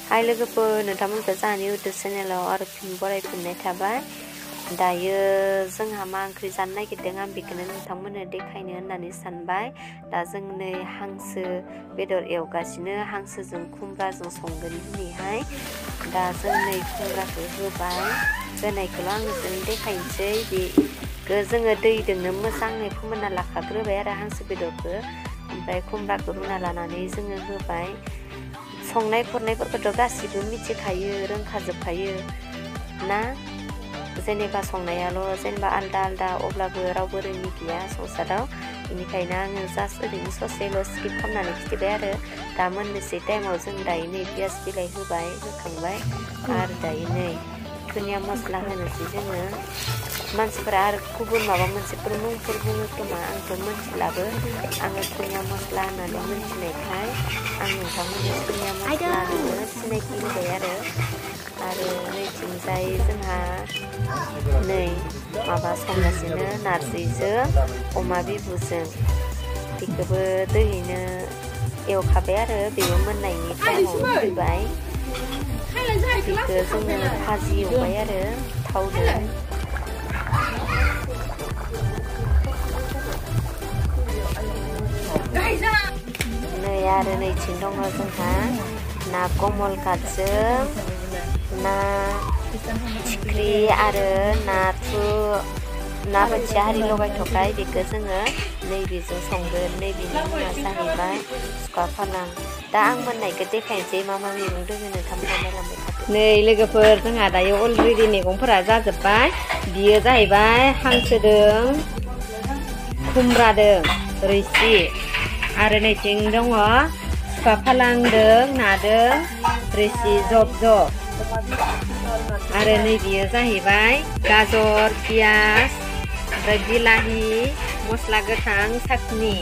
हाय लोगोफोर नोंथांमोनखौ जोंहानि इउटुब चेनेलाव आरो फिन बरायफिननाय थाबाय। दायो जोंहा मा ओंख्रि जानो नागिरदों आं बेखौनो नोंथांमोननो देखायनो होननानै सानबाय। दा जों नै हांसो बेदर एवगासिनो, हांसोजों खुमब्राजों संगोन दिनैहाय। दा जों नै खुमब्राखौ होबाय, होनायखौल' आङो जों देखायनोसै। बेखौ जोङो दैजोंनो मोजाङै फोमोनना लाखाग्रोबाय आरो हांसो बेदरखौ, ओमफ्राय खुमब्राखौ रुना लानानै जोङो होबाय। संनाय खुरनायफोरखौथ' गासिबो मिथिखायो, रोंखाजोबखायो ना। जेनेबा संनायाल' जेनेबा आलदा आलदा, अब्लाबो रावबो रोङि गैया संसाराव। बेनिखायनो आङो जास्ट ओरैनो ससेल' स्किप खालामनानै खिथिबाय आरो। दा मोननोसै टाइमाव जों दायो नै पियास बिलाइ होबाय, होखांबाय आरो दायो नै धनिया मस्ला होनोसै जोङो। मानसिफोरा आरो गुबुन माबा मोनसेफोर मुंफोर बुङो खोमा, आंथ' मोनथिलाबो। आङो धनिया मस्ला होननानै मोनथिनायखाय आं नोंथांमोननो धनिया मस्ला होनो सिनायथि होबाय आरो नैथिंजाय जोंहा नै माबा संगासिनो नारजिजों अमा बिबुजों। बेखौबो दैयैनो एवखाबाय आरो बेबो मोननायनि टाइमाव फैबाय। बेखौ जोङो भाजि एवबाय आरो थावजों। नै आरो नैथिं दङ जोंहा ना कमल काटजों ना थिख्रि आरो ना बोथिया हारि लगायथ'खाय बेखौ जोङो नैबेजों संगोन। नैबेनि मुङा जाहैबाय सुखा फालां। दा आं मोननायखौ देखायनोसै मा मा मैगं दोङो, नोंथांमोना नायलांबाय थादो। नै लोगोफोर जोंहा दायो अलरेडि मैगंफोरा जाजोब्बाय। बियो जाहैबाय हांसोदों खुमब्रादों रोसि, आरो नैथिं दङ सुखा फालांदों नादों रोसि जब जब, आरो नैबेयो जाहैबाय गाजर पियास ओमफ्राय बिलाहि मस्ला गोथां साखनि,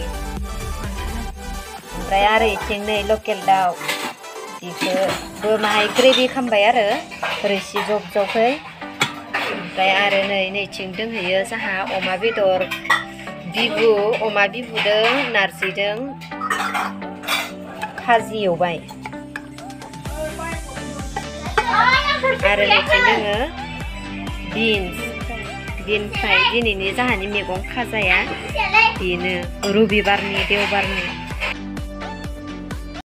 ओमफ्राय आरो इथिं नै लकेल दाउ, बेखौबो माहाय ग्रेभि खालामबाय आरो रोसि जब जबै। ओमफ्राय आरो नैथिं दंहैयो जोंहा अमा बेदर बिबु, अमा बिबुदों नारजिदों भाजि एवबाय। आरो नैथिं दोङो बिन्स फ्राय। दिनैनि जोंहानि मैगं खाजाया बेनो रबिबारनि देवबारनि।